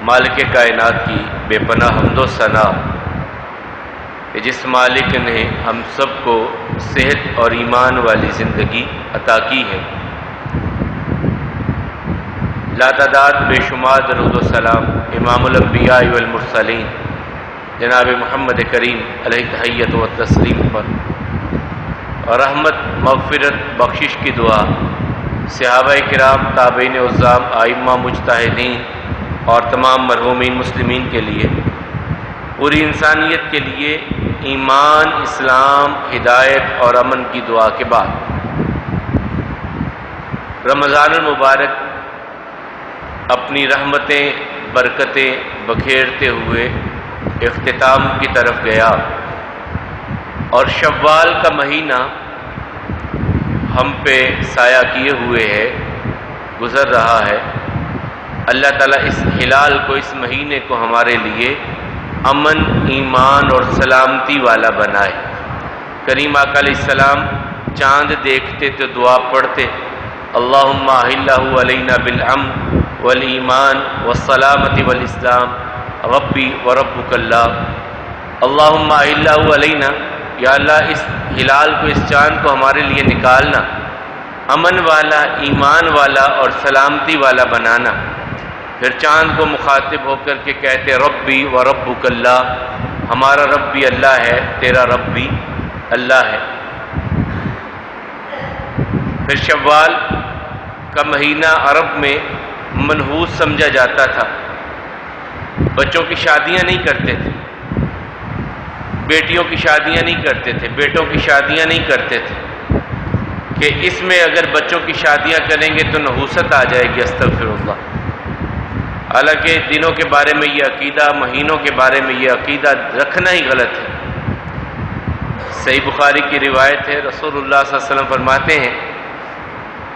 مالک کائنات کی بے پناہ حمد و ثنا کہ جس مالک نے ہم سب کو صحت اور ایمان والی زندگی عطا کی ہے۔ لا تعداد بے شمار درود و سلام امام الانبیاء والمرسلین جناب محمد کریم علیہ تحیت و تسلیم پر، اور رحمت مغفرت بخشش کی دعا صحابہ کرام، تابعین عظام، ائمہ مجتہدین اور تمام مرحومین مسلمین کے لیے، پوری انسانیت کے لیے ایمان، اسلام، ہدایت اور امن کی دعا کے بعد رمضان المبارک اپنی رحمتیں برکتیں بکھیرتے ہوئے اختتام کی طرف گیا، اور شوال کا مہینہ ہم پہ سایہ کیے ہوئے ہے، گزر رہا ہے۔ اللہ تعالیٰ اس ہلال کو، اس مہینے کو ہمارے لیے امن، ایمان اور سلامتی والا بنائے۔ کریم آقا علیہ السلام چاند دیکھتے تو دعا پڑھتے، اللہم احلہ علینا بالامن والایمان والسلامتی والاسلام ربی وربک اللہ۔ اللہم احلہ علینا، یا اللہ اس ہلال کو، اس چاند کو ہمارے لیے نکالنا، امن والا، ایمان والا اور سلامتی والا بنانا۔ پھر چاند کو مخاطب ہو کر کے کہتے ربی وربک اللہ، ہمارا رب بھی اللہ ہے، تیرا رب بھی اللہ ہے۔ پھر شوال کا مہینہ عرب میں منحوس سمجھا جاتا تھا، بچوں کی شادیاں نہیں کرتے تھے، بیٹیوں کی شادیاں نہیں کرتے تھے، بیٹوں کی شادیاں نہیں کرتے تھے کہ اس میں اگر بچوں کی شادیاں کریں گے تو نحوست آ جائے گی، استغفر اللہ۔ حالانکہ دنوں کے بارے میں یہ عقیدہ، مہینوں کے بارے میں یہ عقیدہ رکھنا ہی غلط ہے۔ صحیح بخاری کی روایت ہے، رسول اللہ صلی اللہ علیہ وسلم فرماتے ہیں،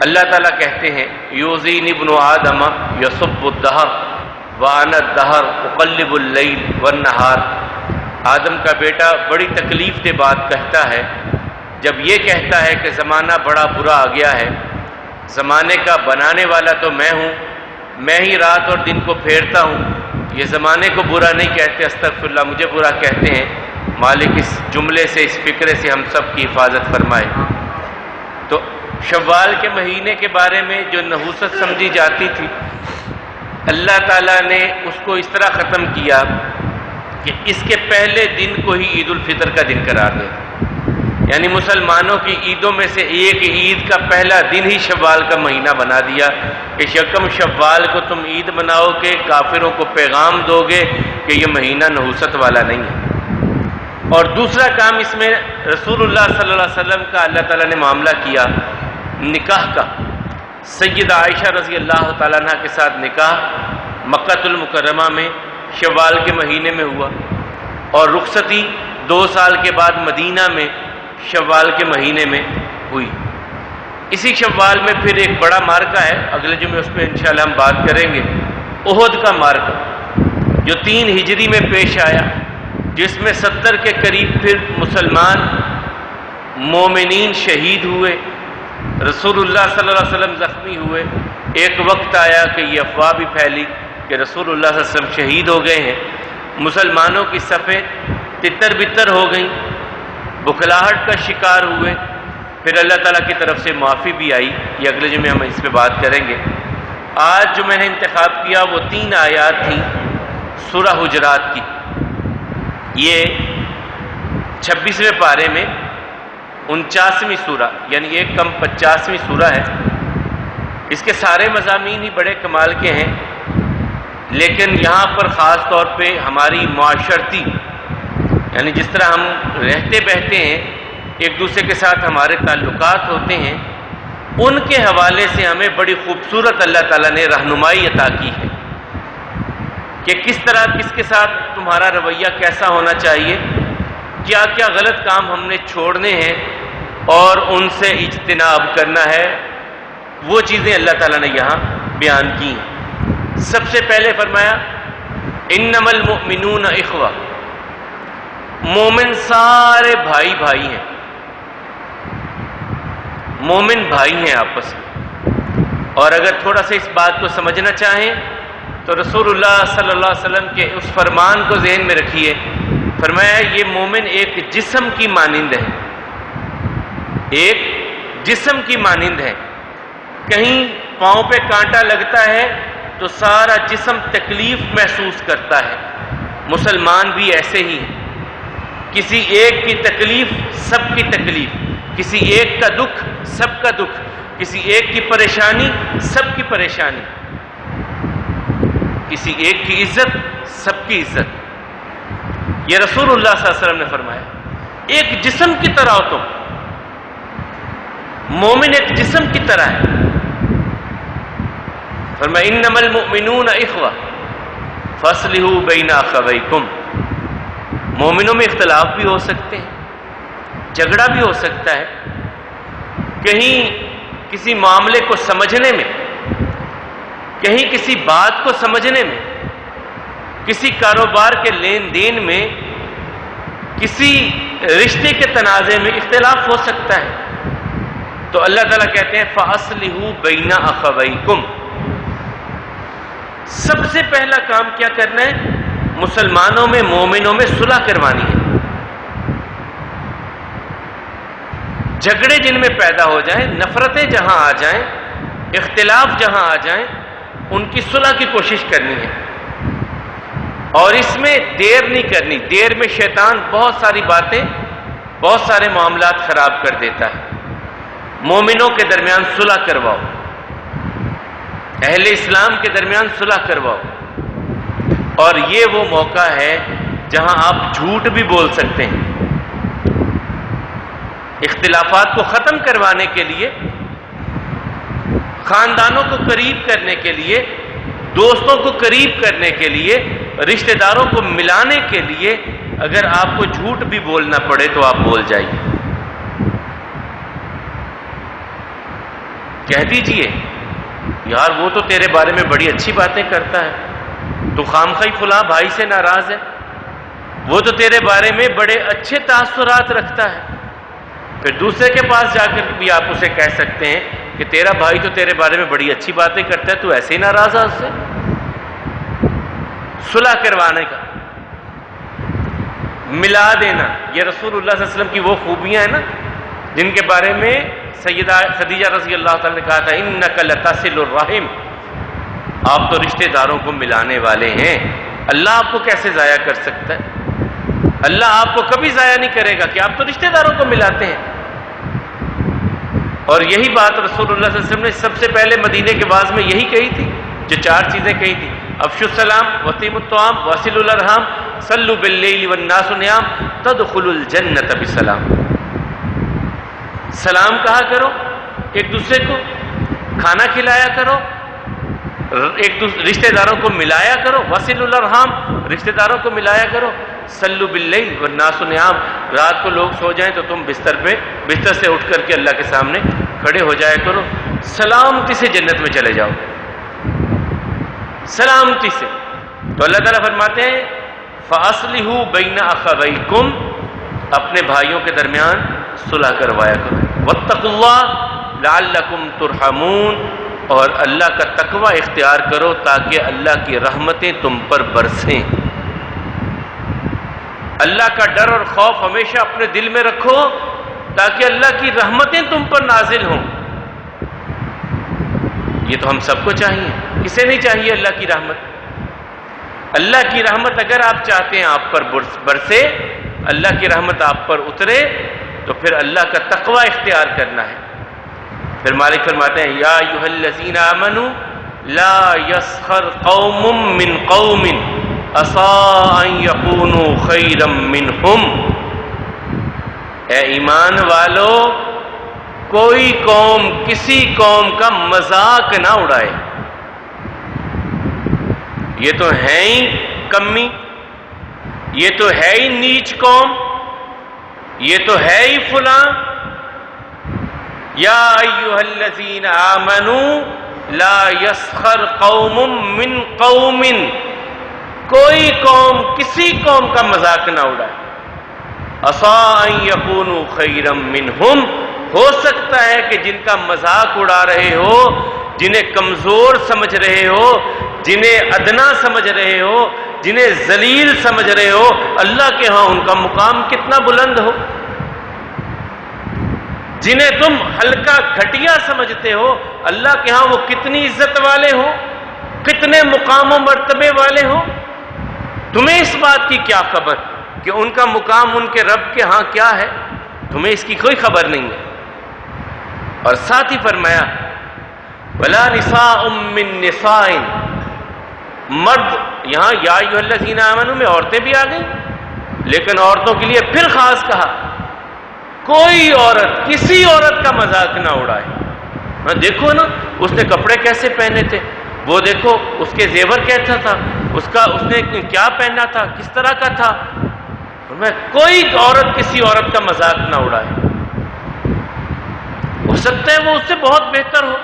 اللہ تعالیٰ کہتے ہیں یوزینی ابن آدم یصب الدہر وانا الدہر اقلب اللیل والنہار۔ آدم کا بیٹا بڑی تکلیف دہ بات کہتا ہے جب یہ کہتا ہے کہ زمانہ بڑا برا آ گیا ہے، زمانے کا بنانے والا تو میں ہوں، میں ہی رات اور دن کو پھیرتا ہوں، یہ زمانے کو برا نہیں کہتے، استغفر اللہ، مجھے برا کہتے ہیں۔ مالک اس جملے سے، اس فکرے سے ہم سب کی حفاظت فرمائے۔ تو شوال کے مہینے کے بارے میں جو نحوست سمجھی جاتی تھی، اللہ تعالیٰ نے اس کو اس طرح ختم کیا کہ اس کے پہلے دن کو ہی عید الفطر کا دن قرار دے دیا، یعنی مسلمانوں کی عیدوں میں سے ایک عید کا پہلا دن ہی شوال کا مہینہ بنا دیا کہ یکم شوال کو تم عید مناؤ گے، کافروں کو پیغام دو گے کہ یہ مہینہ نحوست والا نہیں ہے۔ اور دوسرا کام اس میں رسول اللہ صلی اللہ علیہ وسلم کا اللہ تعالیٰ نے معاملہ کیا نکاح کا۔ سیدہ عائشہ رضی اللہ تعالیٰ عنہ کے ساتھ نکاح مکہ المکرمہ میں شوال کے مہینے میں ہوا، اور رخصتی 2 سال کے بعد مدینہ میں شوال کے مہینے میں ہوئی۔ اسی شوال میں پھر ایک بڑا معرکہ ہے، اگلے جمعے اس پہ انشاءاللہ ہم بات کریں گے، احد کا معرکہ جو 3 ہجری میں پیش آیا، جس میں 70 کے قریب پھر مسلمان مومنین شہید ہوئے، رسول اللہ صلی اللہ علیہ وسلم زخمی ہوئے۔ ایک وقت آیا کہ یہ افواہ بھی پھیلی کہ رسول اللہ صلی اللہ علیہ وسلم شہید ہو گئے ہیں، مسلمانوں کی صفیں تتر بتر ہو گئیں، بکھلاہٹ کا شکار ہوئے۔ پھر اللہ تعالیٰ کی طرف سے معافی بھی آئی، یہ اگلے جمعے ہم اس پہ بات کریں گے۔ آج جو میں نے انتخاب کیا وہ 3 آیات تھیں سورہ حجرات کی، یہ 26ویں پارے میں 49ویں سورہ، یعنی ایک کم 50ویں سورہ ہے۔ اس کے سارے مضامین ہی بڑے کمال کے ہیں، لیکن یہاں پر خاص طور پہ ہماری معاشرتی، یعنی جس طرح ہم رہتے بہتے ہیں، ایک دوسرے کے ساتھ ہمارے تعلقات ہوتے ہیں، ان کے حوالے سے ہمیں بڑی خوبصورت اللہ تعالیٰ نے رہنمائی عطا کی ہے کہ کس طرح کس کے ساتھ تمہارا رویہ کیسا ہونا چاہیے، کیا کیا غلط کام ہم نے چھوڑنے ہیں اور ان سے اجتناب کرنا ہے، وہ چیزیں اللہ تعالیٰ نے یہاں بیان کی ہیں۔ سب سے پہلے فرمایا انما المؤمنون اخوہ، مومن سارے بھائی بھائی ہیں، مومن بھائی ہیں آپس میں۔ اور اگر تھوڑا سا اس بات کو سمجھنا چاہیں تو رسول اللہ صلی اللہ علیہ وسلم کے اس فرمان کو ذہن میں رکھیے. فرمایا یہ مومن ایک جسم کی مانند ہے، ایک جسم کی مانند ہے. کہیں پاؤں پہ کانٹا لگتا ہے تو سارا جسم تکلیف محسوس کرتا ہے. مسلمان بھی ایسے ہی ہیں. کسی ایک کی تکلیف سب کی تکلیف، کسی ایک کا دکھ سب کا دکھ، کسی ایک کی پریشانی سب کی پریشانی، کسی ایک کی عزت سب کی عزت. یہ رسول اللہ صلی اللہ علیہ وسلم نے فرمایا ایک جسم کی طرح ہو تم. مومن ایک جسم کی طرح ہے. فرمایا انما المؤمنون اخوہ فاصلحوا بین اخویکم. مومنوں میں اختلاف بھی ہو سکتے ہیں، جھگڑا بھی ہو سکتا ہے. کہیں کسی معاملے کو سمجھنے میں، کہیں کسی بات کو سمجھنے میں، کسی کاروبار کے لین دین میں، کسی رشتے کے تنازع میں اختلاف ہو سکتا ہے. تو اللہ تعالیٰ کہتے ہیں فَأَصْلِحُوا بَيْنَ أَخَوَيْكُمْ. سب سے پہلا کام کیا کرنا ہے؟ مسلمانوں میں، مومنوں میں صلح کروانی ہے. جھگڑے جن میں پیدا ہو جائیں، نفرتیں جہاں آ جائیں، اختلاف جہاں آ جائیں، ان کی صلح کی کوشش کرنی ہے. اور اس میں دیر نہیں کرنی. دیر میں شیطان بہت ساری باتیں، بہت سارے معاملات خراب کر دیتا ہے. مومنوں کے درمیان صلح کرواؤ، اہل اسلام کے درمیان صلح کرواؤ. اور یہ وہ موقع ہے جہاں آپ جھوٹ بھی بول سکتے ہیں. اختلافات کو ختم کروانے کے لیے، خاندانوں کو قریب کرنے کے لیے، دوستوں کو قریب کرنے کے لیے، رشتہ داروں کو ملانے کے لیے اگر آپ کو جھوٹ بھی بولنا پڑے تو آپ بول جائیے. کہہ دیجئے یار وہ تو تیرے بارے میں بڑی اچھی باتیں کرتا ہے، تو خامخواہ فلاں بھائی سے ناراض ہے، وہ تو تیرے بارے میں بڑے اچھے تاثرات رکھتا ہے. پھر دوسرے کے پاس جا کر بھی آپ اسے کہہ سکتے ہیں کہ تیرا بھائی تو تیرے بارے میں بڑی اچھی باتیں کرتا ہے، تو ایسے ہی ناراض ہے اس سے. صلح کروانے کا، ملا دینا، یہ رسول اللہ صلی اللہ علیہ وسلم کی وہ خوبیاں ہیں نا جن کے بارے میں سیدہ خدیجہ رضی اللہ تعالی نے کہا تھا انک لتصل الرحم. آپ تو رشتہ داروں کو ملانے والے ہیں. اللہ آپ کو کیسے ضائع کر سکتا ہے؟ اللہ آپ کو کبھی ضائع نہیں کرے گا کہ آپ تو رشتہ داروں کو ملاتے ہیں. اور یہی بات رسول اللہ صلی اللہ علیہ وسلم نے سب سے پہلے مدینے کے بعض میں یہی کہی تھی، جو 4 چیزیں کہی تھی: افشوا السلام وطیبوا الطعام وصلوا الارحام صلوا باللیل والناس نیام تدخلوا الجنۃ بسلام. سلام کہا کرو ایک دوسرے کو، کھانا کھلایا کرو، ایک رشتہ داروں کو ملایا کرو، وصلوا الارحام رشتہ داروں کو ملایا کرو، صلوا باللیل والناس نیام رات کو لوگ سو جائیں تو تم بستر سے اٹھ کر کے اللہ کے سامنے کھڑے ہو جایا کرو، سلامتی سے جنت میں چلے جاؤ، سلامتی سے. تو اللہ تعالیٰ فرماتے ہیں فَأَصْلِحُوا بَيْنَ أَخَوَيْكُمْ، اپنے بھائیوں کے درمیان صلح کروایا کرو. وَاتَّقُوا اللَّهَ لَعَلَّكُمْ تُرْحَمُونَ، اور اللہ کا تقوی اختیار کرو تاکہ اللہ کی رحمتیں تم پر برسیں. اللہ کا ڈر اور خوف ہمیشہ اپنے دل میں رکھو تاکہ اللہ کی رحمتیں تم پر نازل ہوں. یہ تو ہم سب کو چاہیے. کسے نہیں چاہیے اللہ کی رحمت؟ اللہ کی رحمت اگر آپ چاہتے ہیں آپ پر برسے، اللہ کی رحمت آپ پر اترے، تو پھر اللہ کا تقوی اختیار کرنا ہے. پھر مالک فرماتے ہیں یا ایھا الذین آمنوا لا یسخر قوم من قوم عسیٰ ان یکونوا خیرا منہم. اے ایمان والو، کوئی قوم کسی قوم کا مذاق نہ اڑائے. یہ تو ہے ہی کمی، یہ تو ہے ہی نیچ قوم، یہ تو ہے ہی فلاں. یا ایھا الذین آمنوا لا یسخر قوم من قوم، کوئی قوم کسی قوم کا مذاق نہ اڑائے. عسیٰ ان یکونوا خیرا منہم، ہو سکتا ہے کہ جن کا مذاق اڑا رہے ہو جنہیں کمزور سمجھ رہے ہو، جنہیں ادنا سمجھ رہے ہو، جنہیں ذلیل سمجھ رہے ہو، اللہ کے ہاں ان کا مقام کتنا بلند ہو۔ جنہیں تم ہلکا گھٹیا سمجھتے ہو، اللہ کے ہاں وہ کتنی عزت والے ہو، کتنے مقام و مرتبے والے ہو۔ تمہیں اس بات کی کیا خبر کہ ان کا مقام ان کے رب کے ہاں کیا ہے؟ تمہیں اس کی کوئی خبر نہیں ہے۔ اور ساتھ ہی فرمایا وَلَا نِسَاءٌ مِّن نِسَاءٍ، مرد یہاں یا ایھا الذین آمنوا میں عورتیں بھی آ گئیں، لیکن عورتوں کے لیے پھر خاص کہا کوئی عورت کسی عورت کا مذاق نہ اڑائے۔ دیکھو نا اس نے کپڑے کیسے پہنے تھے، وہ دیکھو اس کے زیور کیسا تھا، اس نے کیا پہنا تھا، کس طرح کا تھا۔ میں کوئی عورت کسی عورت کا مذاق نہ اڑائے، ہو سکتا ہے وہ اس سے بہت بہتر ہو،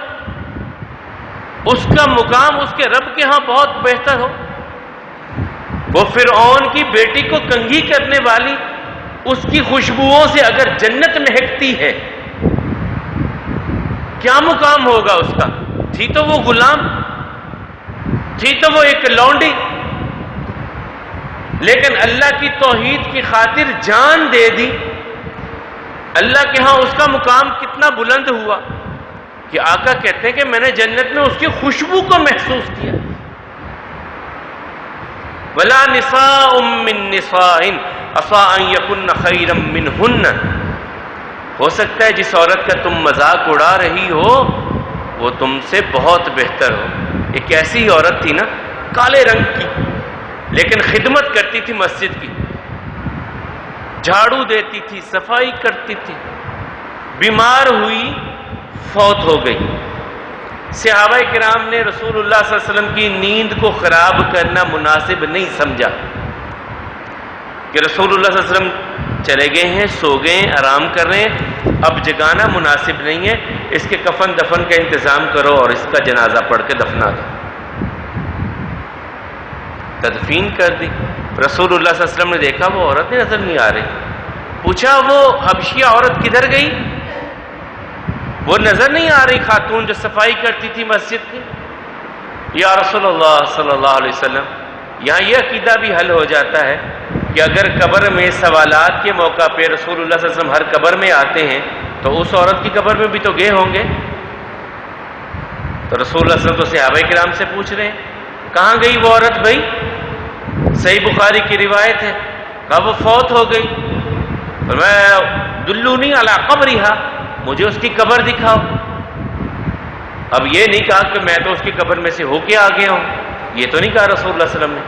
اس کا مقام اس کے رب کے ہاں بہت بہتر ہو۔ وہ فرعون کی بیٹی کو کنگھی کرنے والی اس کی خوشبوؤں سے اگر جنت مہکتی ہے، کیا مقام ہوگا اس کا؟ تھی تو وہ غلام، تھی تو وہ ایک لونڈی، لیکن اللہ کی توحید کی خاطر جان دے دی۔ اللہ کے ہاں اس کا مقام کتنا بلند ہوا کہ آقا کہتے ہیں کہ میں نے جنت میں اس کی خوشبو کو محسوس کیا۔ وَلَا نِسَاءٌ مِّن نِسَاءٍ عَسَىٰ أَن يَكُنَّ خَيْرًا مِّنْهُنَّ، ہو سکتا ہے جس عورت کا تم مذاق اڑا رہی ہو وہ تم سے بہت بہتر ہو۔ ایک ایسی عورت تھی نا کالے رنگ کی، لیکن خدمت کرتی تھی مسجد کی، جھاڑو دیتی تھی، صفائی کرتی تھی، بیمار ہوئی، فوت ہو گئی۔ صحابہ کرام نے رسول اللہ صلی اللہ علیہ وسلم کی نیند کو خراب کرنا مناسب نہیں سمجھا کہ رسول اللہ صلی اللہ علیہ وسلم چلے گئے ہیں، سو گئے ہیں، آرام کر رہے ہیں، اب جگانا مناسب نہیں ہے، اس کے کفن دفن کا انتظام کرو اور اس کا جنازہ پڑھ کے دفنا دو۔ تدفین کر دی۔ رسول اللہ صلی اللہ علیہ وسلم نے دیکھا وہ عورت نظر نہیں آ رہی، پوچھا وہ حبشیہ عورت کدھر گئی؟ وہ نظر نہیں آ رہی خاتون جو صفائی کرتی تھی مسجد کی۔ یا رسول اللہ صلی اللہ علیہ وسلم، یہاں یہ عقیدہ بھی حل ہو جاتا ہے کہ اگر قبر میں سوالات کے موقع پہ رسول اللہ صلی اللہ علیہ وسلم ہر قبر میں آتے ہیں تو اس عورت کی قبر میں بھی تو گئے ہوں گے۔ تو رسول اللہ صلی اللہ علیہ وسلم تو صحابہ کرام سے پوچھ رہے ہیں کہاں گئی وہ عورت بھائی؟ صحیح بخاری کی روایت ہے، کہا وہ فوت ہو گئی۔ فرمایا دلونی علی قبرہا، مجھے اس کی قبر دکھاؤ۔ اب یہ نہیں کہا کہ میں تو اس کی قبر میں سے ہو کے آ گیا ہوں، یہ تو نہیں کہا رسول اللہ صلی اللہ علیہ وسلم نے،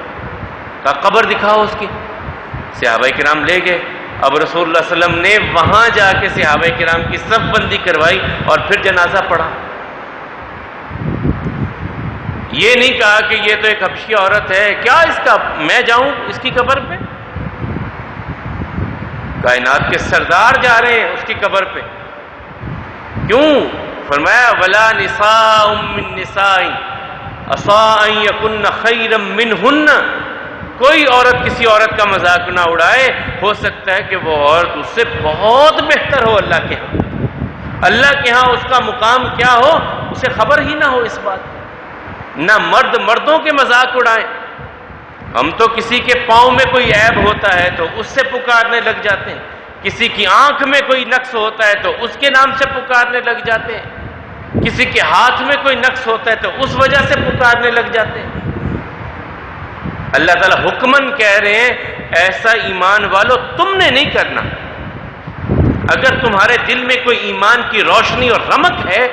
کہا قبر دکھاؤ اس کی۔ صحابہ کرام لے گئے، اب رسول اللہ صلی اللہ علیہ وسلم نے وہاں جا کے صحابہ کرام کی صف بندی کروائی اور پھر جنازہ پڑھا۔ یہ نہیں کہا کہ یہ تو ایک حبشی عورت ہے، کیا اس کا میں جاؤں اس کی قبر پہ؟ کائنات کے سردار جا رہے ہیں اس کی قبر پہ، کیوں؟ فرمایا وَلَا نِسَاءٌ مِّن نِسَاءٍ عَسَىٰ أَن يَكُنَّ خَيْرًا مِّنْهُنَّ، کوئی عورت کسی عورت کا مذاق نہ اڑائے، ہو سکتا ہے کہ وہ عورت اس سے بہت بہتر ہو اللہ کے ہاں۔ اللہ کے ہاں اس کا مقام کیا ہو اسے خبر ہی نہ ہو اس بات۔ نہ مرد مردوں کے مذاق اڑائیں، ہم تو کسی کے پاؤں میں کوئی عیب ہوتا ہے تو اس سے پکارنے لگ جاتے ہیں، کسی کی آنکھ میں کوئی نقص ہوتا ہے تو اس کے نام سے پکارنے لگ جاتے ہیں، کسی کے ہاتھ میں کوئی نقص ہوتا ہے تو اس وجہ سے پکارنے لگ جاتے ہیں۔ اللہ تعالیٰ حکماً کہہ رہے ہیں ایسا ایمان والو تم نے نہیں کرنا۔ اگر تمہارے دل میں کوئی ایمان کی روشنی اور رمق ہے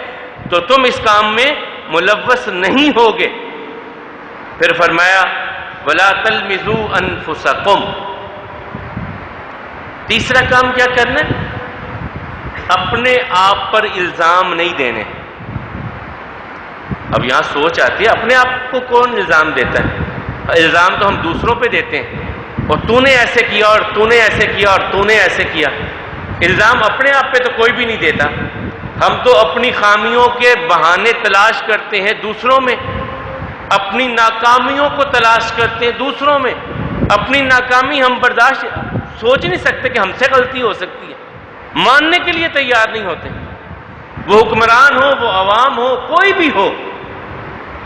تو تم اس کام میں ملوث نہیں ہوگے۔ پھر فرمایا وَلَا تَلْمِزُوا أَنفُسَكُمْ، تیسرا کام کیا کرنا ہے؟ اپنے آپ پر الزام نہیں دینے۔ اب یہاں سوچ آتی ہے اپنے آپ کو کون الزام دیتا ہے؟ الزام تو ہم دوسروں پہ دیتے ہیں، اور تو نے ایسے کیا اور تو نے ایسے کیا اور تو نے ایسے کیا۔ الزام اپنے آپ پہ تو کوئی بھی نہیں دیتا، ہم تو اپنی خامیوں کے بہانے تلاش کرتے ہیں دوسروں میں، اپنی ناکامیوں کو تلاش کرتے ہیں دوسروں میں۔ اپنی ناکامی ہم برداشت سوچ نہیں سکتے کہ ہم سے غلطی ہو سکتی ہے، ماننے کے لیے تیار نہیں ہوتے۔ وہ حکمران ہو، وہ عوام ہو، کوئی بھی ہو،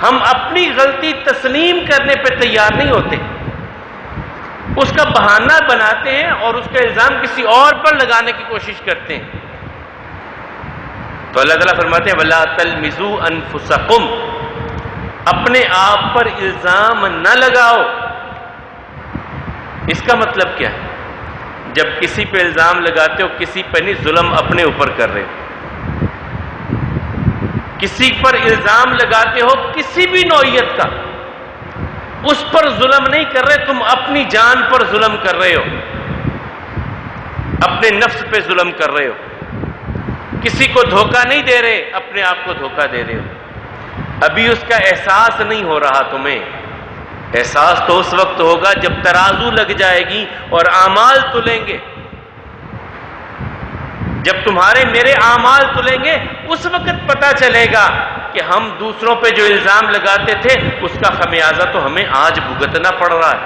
ہم اپنی غلطی تسلیم کرنے پہ تیار نہیں ہوتے، اس کا بہانہ بناتے ہیں اور اس کا الزام کسی اور پر لگانے کی کوشش کرتے ہیں۔ تو اللہ تعالیٰ فرماتے ہیں وَلَا تَلْمِزُوا أَنفُسَكُمْ، اپنے آپ پر الزام نہ لگاؤ۔ اس کا مطلب کیا ہے؟ جب کسی پہ الزام لگاتے ہو، کسی پہ نہیں، ظلم اپنے اوپر کر رہے ہو۔ کسی پر الزام لگاتے ہو کسی بھی نوعیت کا، اس پر ظلم نہیں کر رہے، تم اپنی جان پر ظلم کر رہے ہو، اپنے نفس پہ ظلم کر رہے ہو۔ کسی کو دھوکہ نہیں دے رہے، اپنے آپ کو دھوکہ دے رہے ہو۔ ابھی اس کا احساس نہیں ہو رہا تمہیں، احساس تو اس وقت ہوگا جب ترازو لگ جائے گی اور اعمال تلیں گے۔ جب تمہارے میرے اعمال تلیں گے، اس وقت پتہ چلے گا کہ ہم دوسروں پہ جو الزام لگاتے تھے اس کا خمیازہ تو ہمیں آج بھگتنا پڑ رہا ہے۔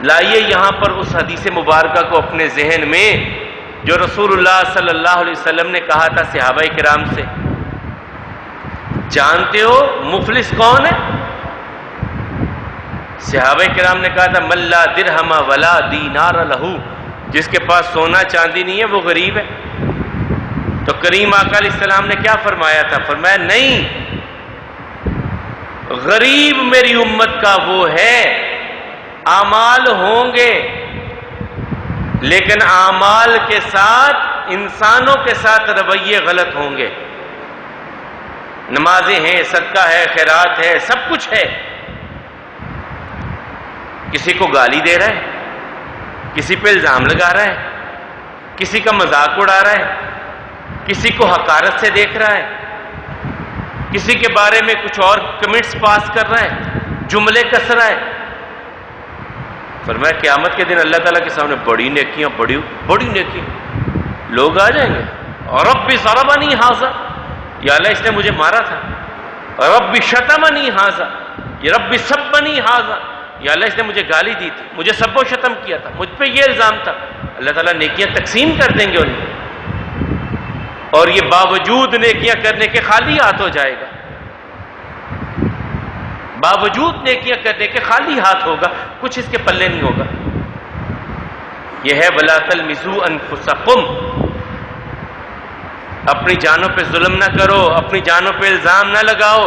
لائیے یہاں پر اس حدیث مبارکہ کو اپنے ذہن میں جو رسول اللہ صلی اللہ علیہ وسلم نے کہا تھا صحابہ کرام سے۔ جانتے ہو مفلس کون ہے؟ صحابہ کرام نے کہا تھا من لا درہم ولا دینار لہو، جس کے پاس سونا چاندی نہیں ہے وہ غریب ہے۔ تو کریم آقا علیہ السلام نے کیا فرمایا تھا؟ فرمایا نہیں، غریب میری امت کا وہ ہے، اعمال ہوں گے لیکن اعمال کے ساتھ انسانوں کے ساتھ رویے غلط ہوں گے۔ نمازیں ہیں، صدقہ ہے، خیرات ہے، سب کچھ ہے، کسی کو گالی دے رہا ہے، کسی پہ الزام لگا رہا ہے، کسی کا مذاق اڑا رہا ہے، کسی کو حقارت سے دیکھ رہا ہے، کسی کے بارے میں کچھ اور کمنٹس پاس کر رہا ہے، جملے کس رہا ہے۔ فرمایا قیامت کے دن اللہ تعالیٰ کے سامنے بڑی نیکیاں، بڑی نیکیاں، لوگ آ جائیں گے، رب ضربنی ھذا، یا اللہ اس نے مجھے مارا تھا، رب شتمنی ھذا، یا رب سبنی ھذا، یا اللہ اس نے مجھے گالی دی تھی، مجھے سب و شتم کیا تھا، مجھ پہ یہ الزام تھا۔ اللہ تعالیٰ نیکیاں تقسیم کر دیں گے انہیں، اور یہ باوجود نیکیاں کرنے کے خالی ہاتھ ہو جائے گا، باوجود نیکیاں کرنے کے خالی ہاتھ ہوگا، کچھ اس کے پلے نہیں ہوگا۔ یہ ہے وَلَا تَلْمِزُوا أَنفُسَكُمْ، اپنی جانوں پہ ظلم نہ کرو، اپنی جانوں پہ الزام نہ لگاؤ۔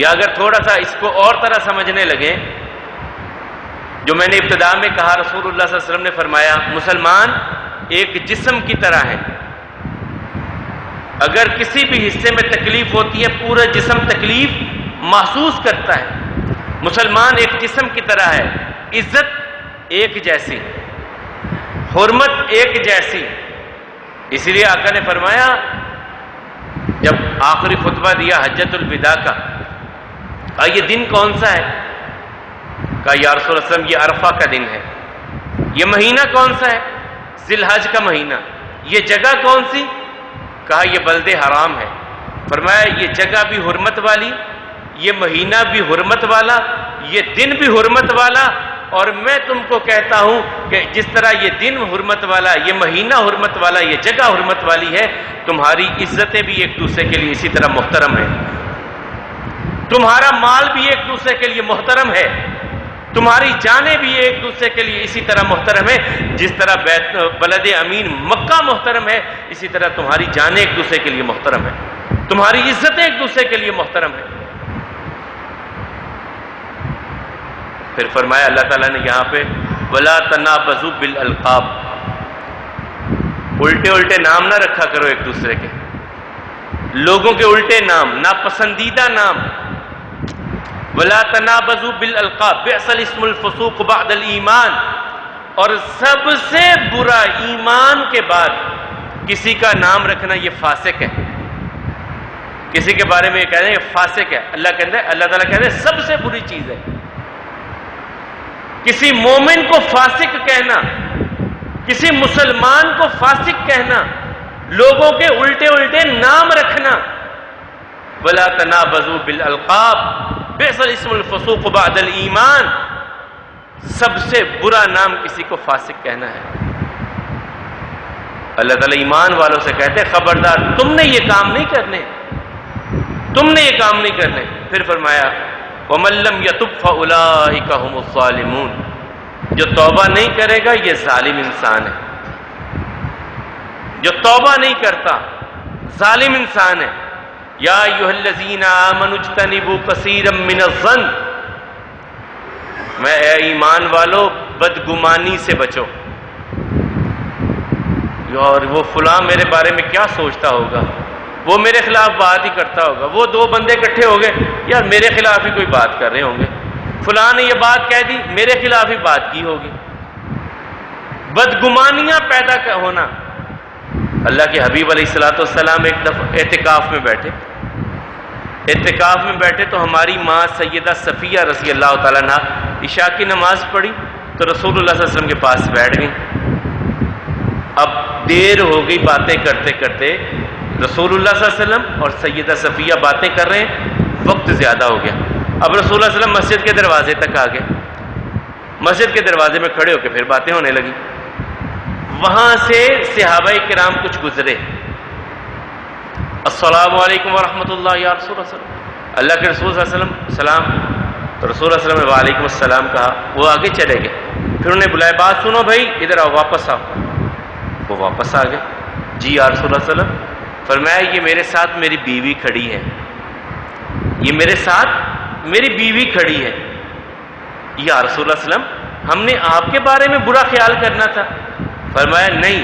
یا اگر تھوڑا سا اس کو اور طرح سمجھنے لگے، جو میں نے ابتدا میں کہا، رسول اللہ صلی اللہ علیہ وسلم نے فرمایا مسلمان ایک جسم کی طرح ہے، اگر کسی بھی حصے میں تکلیف ہوتی ہے پورا جسم تکلیف محسوس کرتا ہے۔ مسلمان ایک جسم کی طرح ہے، عزت ایک جیسی، حرمت ایک جیسی۔ اسی لیے آقا نے فرمایا جب آخری خطبہ دیا حجۃ الوداع کا، یہ دن کون سا ہے؟ کہا یا رسول اللہ صلی اللہ علیہ وسلم یہ عرفہ کا دن ہے۔ یہ مہینہ کون سا ہے؟ ذی الحج کا مہینہ۔ یہ جگہ کون سی؟ کہا یہ بلد حرام ہے۔ فرمایا یہ جگہ بھی حرمت والی، یہ مہینہ بھی حرمت والا، یہ دن بھی حرمت والا، اور میں تم کو کہتا ہوں کہ جس طرح یہ دن حرمت والا، یہ مہینہ حرمت والا، یہ جگہ حرمت والی ہے، تمہاری عزتیں بھی ایک دوسرے کے لیے اسی طرح محترم ہیں، تمہارا مال بھی ایک دوسرے کے لیے محترم ہے، تمہاری جانیں بھی ایک دوسرے کے لیے اسی طرح محترم ہے۔ جس طرح بلد امین مکہ محترم ہے، اسی طرح تمہاری جانیں ایک دوسرے کے لیے محترم ہے، تمہاری عزتیں ایک دوسرے کے لیے محترم ہے۔ پھر فرمایا اللہ تعالیٰ نے یہاں پہ وَلَا تَنَابَزُوا بِالْأَلْقَابِ، الٹے الٹے نام نہ رکھا کرو ایک دوسرے کے، لوگوں کے الٹے نام، ناپسندیدہ نام۔ وَلَا تَنَابَزُوا بِالْأَلْقَابِ بِئْسَ الْاسْمُ الْفُسُوقُ بَعْدَ الْإِيمَانِ، اور سب سے برا ایمان کے بعد کسی کا نام رکھنا یہ فاسق ہے۔ کسی کے بارے میں یہ کہہ رہے ہیں یہ فاسق ہے، اللہ تعالیٰ کہہ رہے ہیں سب سے بری چیز ہے کسی مومن کو فاسق کہنا، کسی مسلمان کو فاسق کہنا، لوگوں کے الٹے الٹے نام رکھنا۔ وَلَا تَنَابَزُوا بِالْأَلْقَابِ بِئْسَ الْاسْمُ الْفُسُوقُ بَعْدَ الْإِيمَانِ، سب سے برا نام کسی کو فاسق کہنا ہے۔ اللہ تعالیٰ ایمان والوں سے کہتے ہیں خبردار تم نے یہ کام نہیں کرنے، تم نے یہ کام نہیں کرنے۔ پھر فرمایا وَمَن لَّمْ يَتُبْ فَأُولَٰئِكَ هُمُ الظَّالِمُونَ، جو توبہ نہیں کرے گا یہ ظالم انسان ہے، جو توبہ نہیں کرتا ظالم انسان ہے۔ یا ایھا الذین آمنوا اجتنبوا کثیرا من الظن، میں اے ایمان والو بدگمانی سے بچو، اور وہ فلاں میرے بارے میں کیا سوچتا ہوگا، وہ میرے خلاف بات ہی کرتا ہوگا، وہ دو بندے اکٹھے ہو گئے یار میرے خلاف ہی کوئی بات کر رہے ہوں گے، فلاں نے یہ بات کہہ دی میرے خلاف ہی بات کی ہوگی، بدگمانیاں پیدا ہونا۔ اللہ کے حبیب علیہ الصلوۃ والسلام ایک دفعہ اعتکاف میں بیٹھے تو ہماری ماں سیدہ صفیہ رضی اللہ تعالیٰ عنہا عشاء کی نماز پڑھی تو رسول اللہ صلی اللہ علیہ وسلم کے پاس بیٹھ گئیں۔ اب دیر ہو گئی باتیں کرتے کرتے، رسول اللہ صلی اللہ علیہ وسلم اور سیدہ صفیہ باتیں کر رہے ہیں، وقت زیادہ ہو گیا۔ اب رسول اللہ صلی اللہ علیہ وسلم مسجد کے دروازے تک آ گئے، مسجد کے دروازے میں کھڑے ہو کے پھر باتیں ہونے لگی۔ وہاں سے صحابہ کرام کچھ گزرے، السلام علیکم ورحمۃ اللہ یا رسول اللہ، اللہ کے رسول صلی اللہ علیہ وسلم سلام، تو رسول اللہ صلی اللہ علیہ وسلم نے وعلیکم السلام کہا، وہ آگے چلے گئے۔ پھر انہوں نے بلایا بات سنو بھائی ادھر آؤ واپس آؤ، وہ واپس آ گئے۔ جی یا رسول اللہ صلی اللہ علیہ وسلم، فرمایا یہ میرے ساتھ میری بیوی کھڑی ہے، یہ میرے ساتھ میری بیوی کھڑی ہے۔ یا رسول اللہ صلی اللہ علیہ وسلم ہم نے آپ کے بارے میں برا خیال کرنا تھا۔ فرمایا نہیں،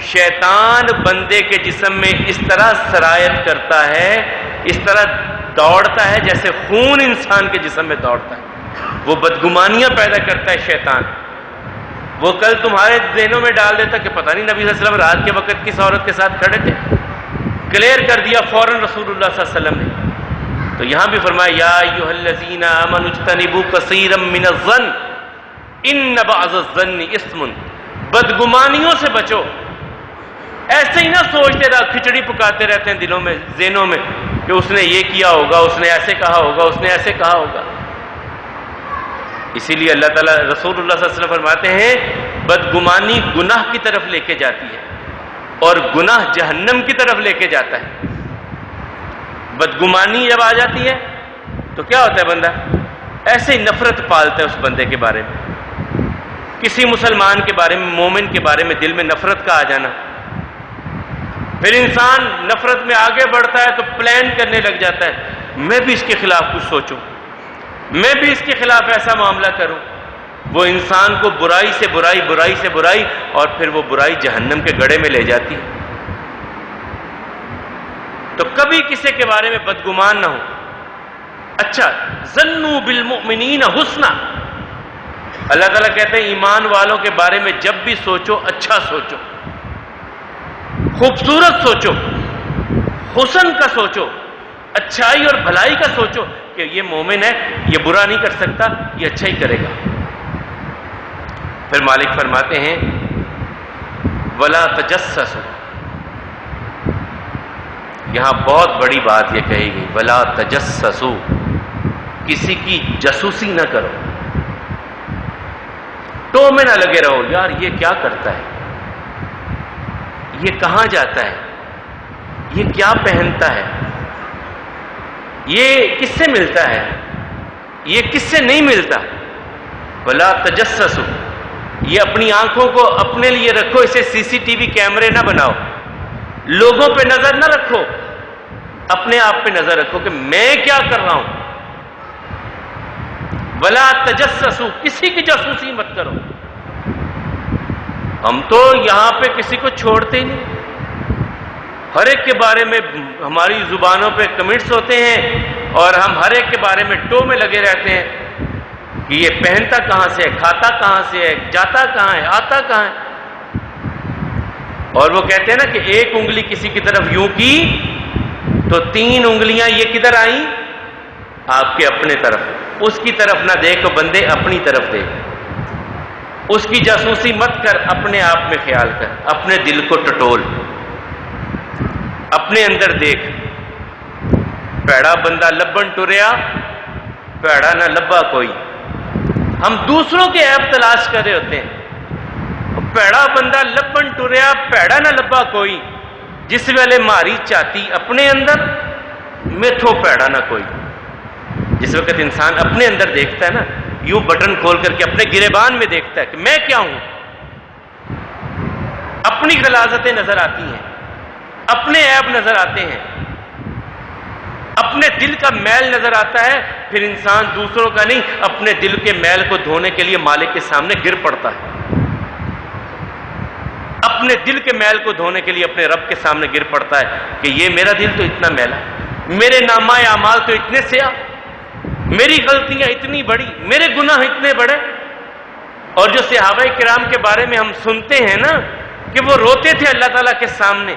شیطان بندے کے جسم میں اس طرح سرایت کرتا ہے، اس طرح دوڑتا ہے جیسے خون انسان کے جسم میں دوڑتا ہے، وہ بدگمانیاں پیدا کرتا ہے شیطان۔ وہ کل تمہارے ذہنوں میں ڈال دیتا کہ پتہ نہیں نبی صلی اللہ علیہ وسلم رات کے وقت کس عورت کے ساتھ کھڑے تھے، کلیئر کر دیا فوراً رسول اللہ صلی اللہ علیہ وسلم نے۔ تو یہاں بھی فرمایا یا ایھا الذین آمنوا اجتنبوا کثیرا من الظن ان بعض الظن اثم، بدگمانیوں سے بچو۔ ایسے ہی نہ سوچتے رہا، کھچڑی پکاتے رہتے ہیں دلوں میں ذہنوں میں کہ اس نے یہ کیا ہوگا، اس نے ایسے کہا ہوگا، اس نے ایسے کہا ہوگا۔ اسی لیے اللہ تعالیٰ رسول اللہ صلی اللہ علیہ وسلم فرماتے ہیں بدگمانی گناہ کی طرف لے کے جاتی ہے اور گناہ جہنم کی طرف لے کے جاتا ہے۔ بدگمانی جب آ جاتی ہے تو کیا ہوتا ہے، بندہ ایسے ہی نفرت پالتا ہے اس بندے کے بارے میں، کسی مسلمان کے بارے میں، مومن کے بارے میں دل میں نفرت کا آ جانا، پھر انسان نفرت میں آگے بڑھتا ہے تو پلان کرنے لگ جاتا ہے میں بھی اس کے خلاف کچھ سوچوں، میں بھی اس کے خلاف ایسا معاملہ کروں۔ وہ انسان کو برائی سے برائی، برائی سے برائی، اور پھر وہ برائی جہنم کے گڑھے میں لے جاتی ہے۔ تو کبھی کسی کے بارے میں بدگمان نہ ہو۔ اچھا، ظنوا بالمؤمنین حسنا، اللہ تعالیٰ کہتے ہیں ایمان والوں کے بارے میں جب بھی سوچو اچھا سوچو، خوبصورت سوچو، حسن کا سوچو، اچھائی اور بھلائی کا سوچو کہ یہ مومن ہے، یہ برا نہیں کر سکتا، یہ اچھا ہی کرے گا۔ پھر مالک فرماتے ہیں ولا تجسسوا، یہاں بہت بڑی بات یہ کہی گئی، ولا تجسسوا، کسی کی جاسوسی نہ کرو، ٹو میں نہ لگے رہو، یار یہ کیا کرتا ہے، یہ کہاں جاتا ہے، یہ کیا پہنتا ہے، یہ کس سے ملتا ہے، یہ کس سے نہیں ملتا۔ ولا تجسسوا، یہ اپنی آنکھوں کو اپنے لیے رکھو، اسے سی سی ٹی وی کیمرے نہ بناؤ، لوگوں پہ نظر نہ رکھو، اپنے آپ پہ نظر رکھو کہ میں کیا کر رہا ہوں۔ ولا تجسسوا، کسی کی جاسوسی مت کرو۔ ہم تو یہاں پہ کسی کو چھوڑتے ہی نہیں، ہر ایک کے بارے میں ہماری زبانوں پہ کمنٹس ہوتے ہیں اور ہم ہر ایک کے بارے میں ٹو میں لگے رہتے ہیں کہ یہ پہنتا کہاں سے ہے، کھاتا کہاں سے ہے، جاتا کہاں ہے، آتا کہاں ہے۔ اور وہ کہتے ہیں نا کہ ایک انگلی کسی کی طرف یوں کی تو 3 انگلیاں یہ کدھر آئیں، آپ کے اپنے طرف۔ اس کی طرف نہ دیکھو بندے، اپنی طرف دیکھ، اس کی جاسوسی مت کر، اپنے آپ میں خیال کر، اپنے دل کو ٹٹول، اپنے اندر دیکھ۔ پیڑا بندہ لبن ٹریا، پیڑا نہ لبا کوئی۔ ہم دوسروں کے عیب تلاش کر رہے ہوتے ہیں، پیڑا بندہ لبن ٹریا پیڑا نہ لبا کوئی، جس ویلے ماری چاتی اپنے اندر میتھوں پیڑا نہ کوئی۔ جس وقت انسان اپنے اندر دیکھتا ہے نا، یوں بٹن کھول کر کے اپنے گریبان میں دیکھتا ہے کہ میں کیا ہوں، اپنی غلاظتیں نظر آتی ہیں، اپنے عیب نظر آتے ہیں، اپنے دل کا میل نظر آتا ہے، پھر انسان دوسروں کا نہیں اپنے دل کے میل کو دھونے کے لیے مالک کے سامنے گر پڑتا ہے، اپنے دل کے میل کو دھونے کے لیے اپنے رب کے سامنے گر پڑتا ہے کہ یہ میرا دل تو اتنا میلا، میرے نامہ اعمال تو اتنے سیاہ، میری غلطیاں اتنی بڑی، میرے گناہ اتنے بڑے۔ اور جو صحابہ کرام کے بارے میں ہم سنتے ہیں نا کہ وہ روتے تھے اللہ تعالیٰ کے سامنے،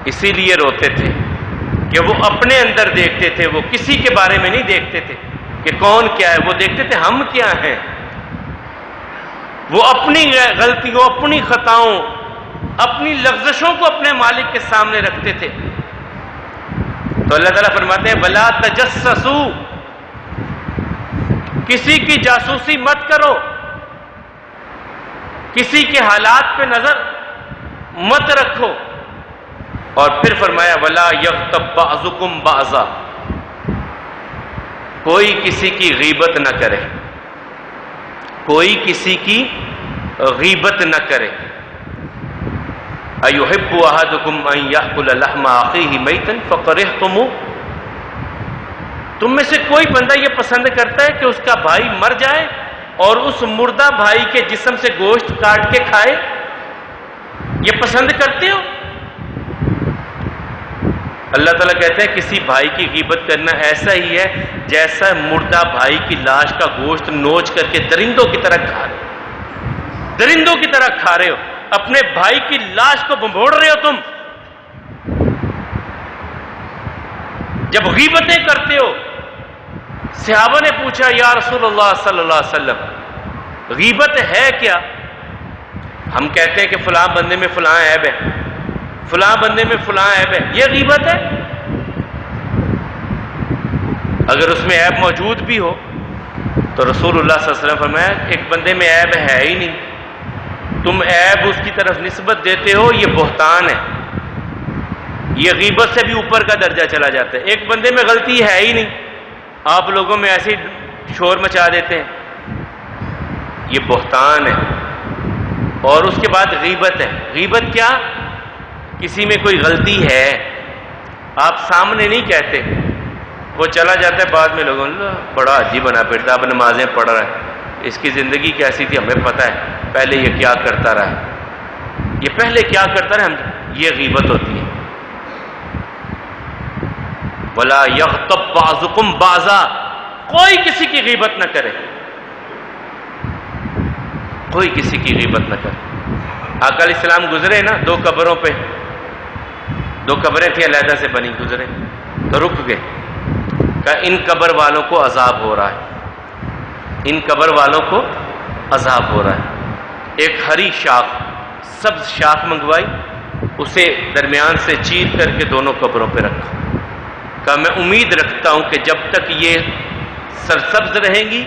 اسی لیے روتے تھے کہ وہ اپنے اندر دیکھتے تھے، وہ کسی کے بارے میں نہیں دیکھتے تھے کہ کون کیا ہے، وہ دیکھتے تھے ہم کیا ہیں۔ وہ اپنی غلطیوں، اپنی خطاؤں، اپنی لغزشوں کو اپنے مالک کے سامنے رکھتے تھے۔ تو اللہ تعالیٰ فرماتے ہیں وَلَا تَجَسَّسُوا، کسی کی جاسوسی مت کرو، کسی کے حالات پہ نظر مت رکھو۔ اور پھر فرمایا وَلَا يَغْتَبْ بَعْضُكُمْ بَعْضًا، کوئی کسی کی غیبت نہ کرے، کوئی کسی کی غیبت نہ کرے۔ أَيُحِبُّ أَحَدُكُمْ أَن يَأْكُلَ لَحْمَ أَخِيهِ مَيْتًا فَكَرِهْتُمُوهُ، تم میں سے کوئی بندہ یہ پسند کرتا ہے کہ اس کا بھائی مر جائے اور اس مردہ بھائی کے جسم سے گوشت کاٹ کے کھائے؟ یہ پسند کرتے ہو؟ اللہ تعالیٰ کہتے ہیں کسی بھائی کی غیبت کرنا ایسا ہی ہے جیسا مردہ بھائی کی لاش کا گوشت نوچ کر کے درندوں کی طرح کھا رہے ہو، درندوں کی طرح کھا رہے ہو، اپنے بھائی کی لاش کو بمبوڑ رہے ہو تم۔ جب غیبتیں کرتے ہو، صحابہ نے پوچھا یا رسول اللہ صلی اللہ علیہ وسلم غیبت ہے کیا؟ ہم کہتے ہیں کہ فلاں بندے میں فلاں عیب ہے، فلاں بندے میں فلاں عیب ہے، یہ غیبت ہے؟ اگر اس میں عیب موجود بھی ہو تو رسول اللہ صلی اللہ علیہ وسلم فرمایا ایک بندے میں عیب ہے ہی نہیں، تم عیب اس کی طرف نسبت دیتے ہو، یہ بہتان ہے، یہ غیبت سے بھی اوپر کا درجہ چلا جاتا ہے۔ ایک بندے میں غلطی ہے ہی نہیں، آپ لوگوں میں ایسے شور مچا دیتے ہیں، یہ بہتان ہے۔ اور اس کے بعد غیبت ہے۔ غیبت کیا؟ کسی میں کوئی غلطی ہے، آپ سامنے نہیں کہتے، وہ چلا جاتا ہے، بعد میں لوگوں بڑا عجیب بنا پھرتا، اب نمازیں پڑھ رہا ہے، اس کی زندگی کیسی تھی ہمیں پتہ ہے، پہلے یہ کیا کرتا رہا ہے، یہ پہلے کیا کرتا رہا، یہ غیبت ہوتی ہے۔ وَلَا يَغْتَبْ بَعْضُكُمْ بَعْضًا، کوئی کسی کی غیبت نہ کرے، کوئی کسی کی غیبت نہ کرے۔ آقا علیہ السلام گزرے نا دو قبروں پہ، دو قبریں تھیں علیحدہ سے بنی، گزرے تو رک گئے، کہا ان قبر والوں کو عذاب ہو رہا ہے، ان قبر والوں کو عذاب ہو رہا ہے۔ ایک ہری شاخ، سبز شاخ منگوائی، اسے درمیان سے چیر کر کے دونوں قبروں پہ رکھا، کہا میں امید رکھتا ہوں کہ جب تک یہ سرسبز رہیں گی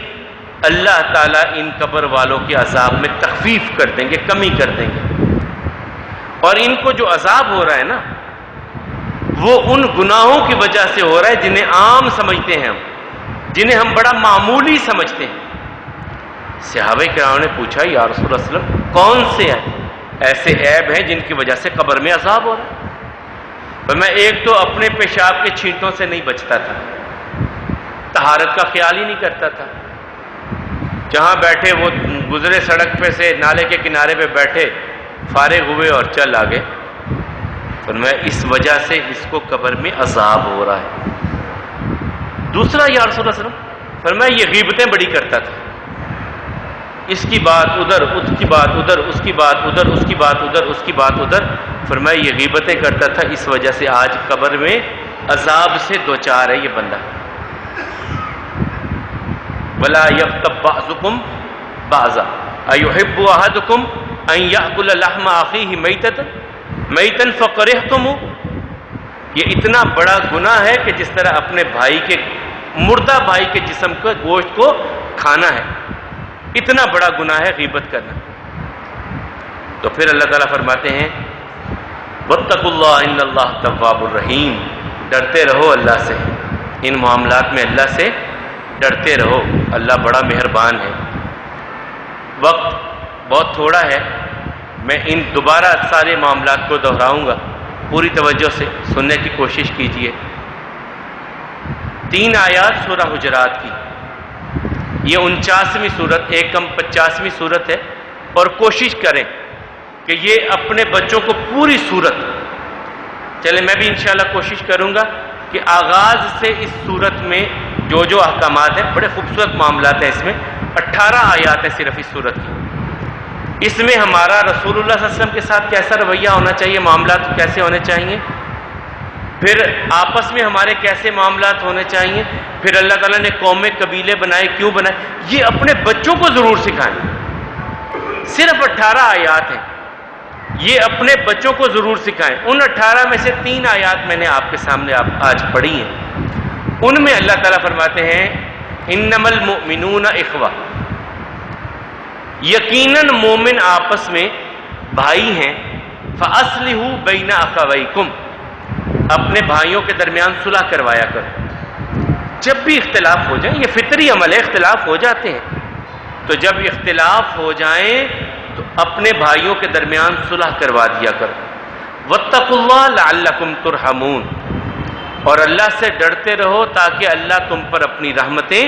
اللہ تعالیٰ ان قبر والوں کے عذاب میں تخفیف کر دیں گے، کمی کر دیں گے۔ اور ان کو جو عذاب ہو رہا ہے نا وہ ان گناہوں کی وجہ سے ہو رہا ہے جنہیں عام سمجھتے ہیں ہم، جنہیں ہم بڑا معمولی سمجھتے ہیں۔ صحابہ کرام نے پوچھا یا رسول اللہ صلی اللہ علیہ وسلم کون سے ہیں ایسے عیب ہیں جن کی وجہ سے قبر میں عذاب ہو رہا ہے؟ میں ایک تو اپنے پیشاب کے چھینٹوں سے نہیں بچتا تھا، طہارت کا خیال ہی نہیں کرتا تھا، جہاں بیٹھے وہ گزرے سڑک پہ سے نالے کے کنارے پہ بیٹھے، فارغ ہوئے اور چل آگے، فرمایا اس وجہ سے اس کو قبر میں عذاب ہو رہا ہے۔ دوسرا یا رسول اللہ صلی اللہ علیہ وسلم فرمایا یہ غیبتیں بڑی کرتا تھا، اس کی بات ادھر، اس کی بات ادھر، اس کی بات ادھر، اس کی بات ادھر، اس کی بات ادھر، فرمایا یہ غیبتیں کرتا تھا، اس وجہ سے آج قبر میں عذاب سے دوچار ہے یہ بندہ۔ وَلَا يَغْتَبْ بَعْضُكُمْ بَعْضًا أَيُحِبُّ أَحَدُكُمْ أَن يَأْكُلَ لَحْمَ أَخِيهِ مَيْتًا فَكَرِهْتُمُوهُ، یہ اتنا بڑا گناہ ہے کہ جس طرح اپنے بھائی کے مردہ بھائی کے جسم کے گوشت کو کھانا ہے، اتنا بڑا گناہ ہے غیبت کرنا۔ تو پھر اللہ تعالیٰ فرماتے ہیں واتقوا اللہ ان اللہ تواب الرحیم، ڈرتے رہو اللہ سے، ان معاملات میں اللہ سے ڈرتے رہو، اللہ بڑا مہربان ہے۔ وقت بہت تھوڑا ہے، میں ان دوبارہ سارے معاملات کو دہراؤں گا، پوری توجہ سے سننے کی کوشش کیجیے۔ 3 آیات سورہ حجرات کی، یہ 49ویں سورت، ایک کم 50ویں سورت ہے، اور کوشش کریں کہ یہ اپنے بچوں کو پوری سورت، چلے میں بھی انشاءاللہ کوشش کروں گا کہ آغاز سے اس سورت میں جو احکامات ہیں، بڑے خوبصورت معاملات ہیں، اس میں 18 آیات ہیں صرف اس سورت کی، اس میں ہمارا رسول اللہ صلی اللہ علیہ وسلم کے ساتھ کیسا رویہ ہونا چاہیے، معاملات کیسے ہونے چاہیے، پھر آپس میں ہمارے کیسے معاملات ہونے چاہیے، پھر اللہ تعالیٰ نے قومیں قبیلے بنائے کیوں بنائے، یہ اپنے بچوں کو ضرور سکھائیں۔ صرف 18 آیات ہیں، یہ اپنے بچوں کو ضرور سکھائیں۔ ان 18 میں سے 3 آیات میں نے آپ کے سامنے آج پڑھی ہیں، ان میں اللہ تعالیٰ فرماتے ہیں انما المؤمنون اخوہ، یقیناً مومن آپس میں بھائی ہیں، فاصلحوا بین اخویکم، اپنے بھائیوں کے درمیان صلح کروایا کرو۔ جب بھی اختلاف ہو جائیں، یہ فطری عمل ہے، اختلاف ہو جاتے ہیں، تو جب اختلاف ہو جائیں تو اپنے بھائیوں کے درمیان صلح کروا دیا کرو۔ واتقوا اللہ لعلکم ترحمون، اور اللہ سے ڈرتے رہو تاکہ اللہ تم پر اپنی رحمتیں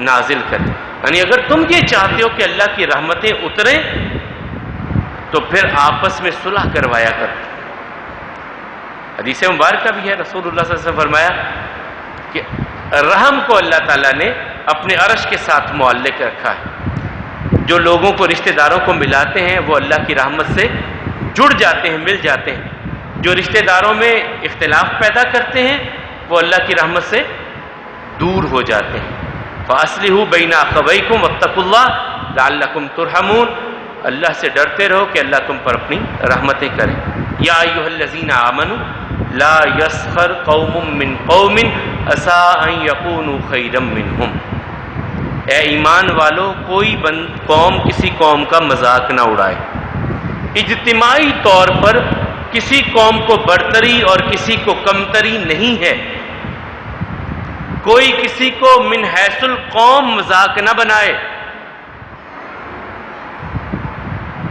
نازل کرے، یعنی اگر تم یہ چاہتے ہو کہ اللہ کی رحمتیں اتریں تو پھر آپس میں صلح کروایا کرو۔ حدیث مبارکہ بھی ہے، رسول اللہ صلی اللہ علیہ وسلم فرمایا کہ رحم کو اللہ تعالیٰ نے اپنے عرش کے ساتھ معلق رکھا ہے، جو لوگوں کو رشتہ داروں کو ملاتے ہیں وہ اللہ کی رحمت سے جڑ جاتے ہیں، مل جاتے ہیں، جو رشتہ داروں میں اختلاف پیدا کرتے ہیں وہ اللہ کی رحمت سے دور ہو جاتے ہیں۔ فاصلحوا بین اخویکم واتقوا اللہ لعلکم ترحمون، اللہ سے ڈرتے رہو کہ اللہ تم پر اپنی رحمتیں کرے۔ یا ایھا الذین آمنوا لا یسخر قوم من قوم عسى ان یکونوا خیرا منہم، اے ایمان والو کوئی قوم کسی قوم کا مذاق نہ اڑائے۔ اجتماعی طور پر کسی قوم کو برتری اور کسی کو کمتری نہیں ہے، کوئی کسی کو من حیث القوم مذاق نہ بنائے۔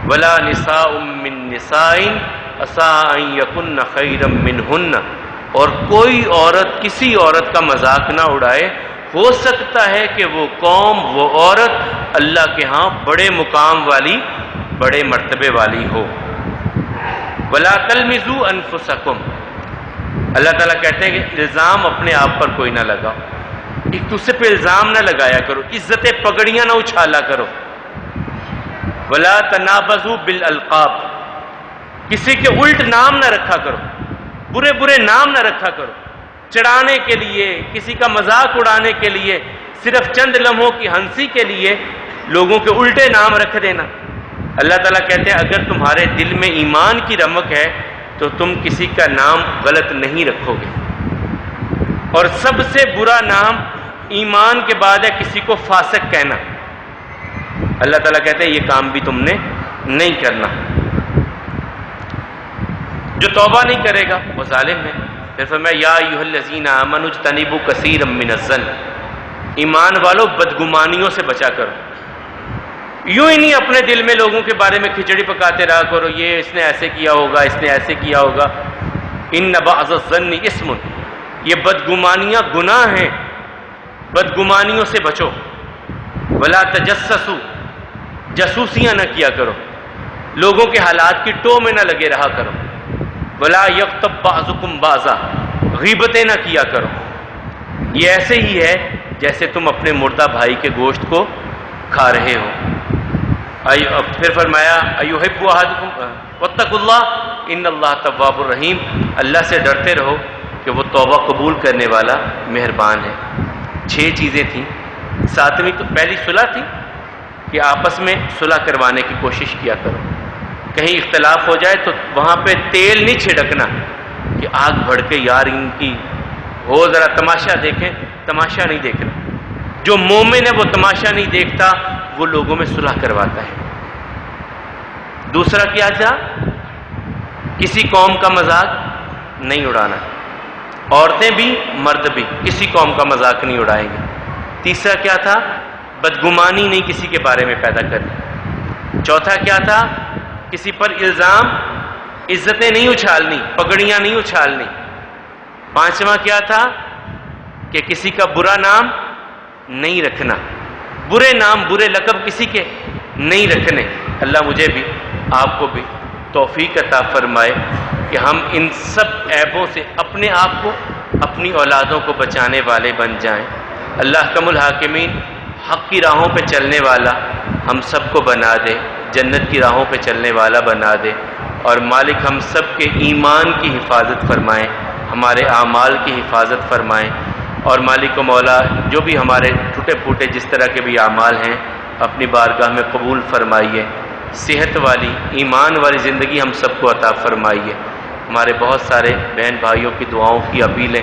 ولا نساء من نساء عسى ان یکن خیرا منہن، اور کوئی عورت کسی عورت کا مذاق نہ اڑائے، ہو سکتا ہے کہ وہ قوم، وہ عورت اللہ کے ہاں بڑے مقام والی، بڑے مرتبے والی ہو۔ ولا تلمزوا انفسکم، اللہ تعالیٰ کہتے ہیں کہ الزام اپنے آپ پر کوئی نہ لگاؤ، ایک دوسرے پہ الزام نہ لگایا کرو، عزت پگڑیاں نہ اچھالا کرو۔ ولا تنابزوا بالالقاب، کسی کے الٹ نام نہ رکھا کرو، برے برے نام نہ رکھا کرو، چڑھانے کے لیے، کسی کا مذاق اڑانے کے لیے، صرف چند لمحوں کی ہنسی کے لیے لوگوں کے الٹے نام رکھ دینا۔ اللہ تعالیٰ کہتے ہیں اگر تمہارے دل میں ایمان کی رمق ہے تو تم کسی کا نام غلط نہیں رکھو گے، اور سب سے برا نام ایمان کے بعد ہے کسی کو فاسق کہنا۔ اللہ تعالیٰ کہتے ہیں یہ کام بھی تم نے نہیں کرنا۔ جو توبہ نہیں کرے گا وہ ظالم ہے۔ پھر فرمایا یا ایھا الذین آمنوا اجتنبوا کثیرا من الظن، ایمان والو بدگمانیوں سے بچا کرو، یوں ہی نہیں اپنے دل میں لوگوں کے بارے میں کھچڑی پکاتے رہا کرو، یہ اس نے ایسے کیا ہوگا، اس نے ایسے کیا ہوگا۔ ان بعض الظن اسم، یہ بدگمانیاں گناہ ہیں، بدگمانیوں سے بچو۔ ولا تجسسوا، جاسوسیاں نہ کیا کرو، لوگوں کے حالات کی ٹو میں نہ لگے رہا کرو۔ ولا یغتب بعضکم بعضا، غیبتیں نہ کیا کرو، یہ ایسے ہی ہے جیسے تم اپنے مردہ بھائی کے گوشت کو کھا رہے ہو۔ پھر فرمایا ایحب احدکم واتقوا اللہ ان اللہ تواب الرحیم، اللہ سے ڈرتے رہو کہ وہ توبہ قبول کرنے والا مہربان ہے۔ 6 چیزیں تھیں، 7ویں تو پہلی صلح تھی کہ آپس میں صلح کروانے کی کوشش کیا کرو، کہیں اختلاف ہو جائے تو وہاں پہ تیل نہیں چھڑکنا کہ آگ بڑھ کے یار ان کی ہو، ذرا تماشا دیکھیں، تماشا نہیں دیکھنا۔ جو مومن ہے وہ تماشا نہیں دیکھتا، وہ لوگوں میں صلح کرواتا ہے۔ دوسرا کیا تھا؟ کسی قوم کا مذاق نہیں اڑانا، عورتیں بھی مرد بھی کسی قوم کا مذاق نہیں اڑائیں گے۔ تیسرا کیا تھا؟ بدگمانی نہیں کسی کے بارے میں پیدا کرنی۔ چوتھا کیا تھا؟ کسی پر الزام، عزتیں نہیں اچھالنی، پگڑیاں نہیں اچھالنی۔ پانچواں کیا تھا؟ کہ کسی کا برا نام نہیں رکھنا، برے نام برے لقب کسی کے نہیں رکھنے۔ اللہ مجھے بھی آپ کو بھی توفیق عطا فرمائے کہ ہم ان سب عیبوں سے اپنے آپ کو اپنی اولادوں کو بچانے والے بن جائیں۔ اللہ کم الحاکمین حق کی راہوں پہ چلنے والا ہم سب کو بنا دے، جنت کی راہوں پہ چلنے والا بنا دے، اور مالک ہم سب کے ایمان کی حفاظت فرمائیں، ہمارے اعمال کی حفاظت فرمائیں، اور مالک و مولا جو بھی ہمارے ٹوٹے پھوٹے جس طرح کے بھی اعمال ہیں اپنی بارگاہ میں قبول فرمائیے، صحت والی ایمان والی زندگی ہم سب کو عطا فرمائیے۔ ہمارے بہت سارے بہن بھائیوں کی دعاؤں کی اپیلیں،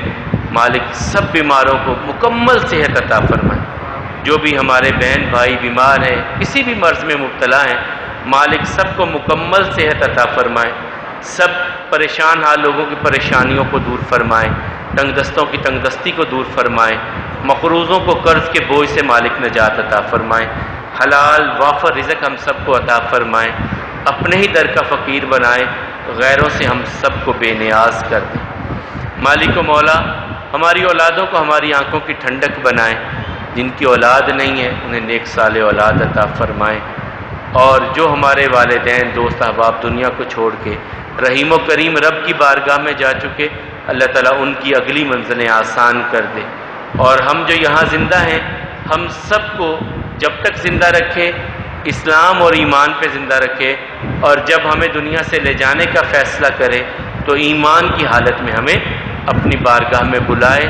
مالک سب بیماروں کو مکمل صحت عطا فرمائے۔ جو بھی ہمارے بہن بھائی بیمار ہیں، کسی بھی مرض میں مبتلا ہیں، مالک سب کو مکمل صحت عطا فرمائے، سب پریشان حال لوگوں کی پریشانیوں کو دور فرمائیں، تنگ دستوں کی تنگ دستی کو دور فرمائیں، مقروضوں کو قرض کے بوجھ سے مالک نجات عطا فرمائیں، حلال وافر رزق ہم سب کو عطا فرمائیں، اپنے ہی در کا فقیر بنائیں، غیروں سے ہم سب کو بے نیاز کر دیں۔ مالک و مولا ہماری اولادوں کو ہماری آنکھوں کی ٹھنڈک بنائیں، جن کی اولاد نہیں ہے انہیں نیک صالح اولاد عطا فرمائیں، اور جو ہمارے والدین دوست احباب دنیا کو چھوڑ کے رحیم و کریم رب کی بارگاہ میں جا چکے، اللہ تعالیٰ ان کی اگلی منزلیں آسان کر دے، اور ہم جو یہاں زندہ ہیں ہم سب کو جب تک زندہ رکھے اسلام اور ایمان پہ زندہ رکھے، اور جب ہمیں دنیا سے لے جانے کا فیصلہ کرے تو ایمان کی حالت میں ہمیں اپنی بارگاہ میں بلائے،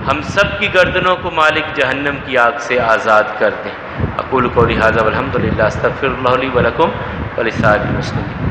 ہم سب کی گردنوں کو مالک جہنم کی آگ سے آزاد کر دیں۔ اقول قولی ھذا والحمد للہ، استغفر اللہ لی ولکم ولسائر المسلمین۔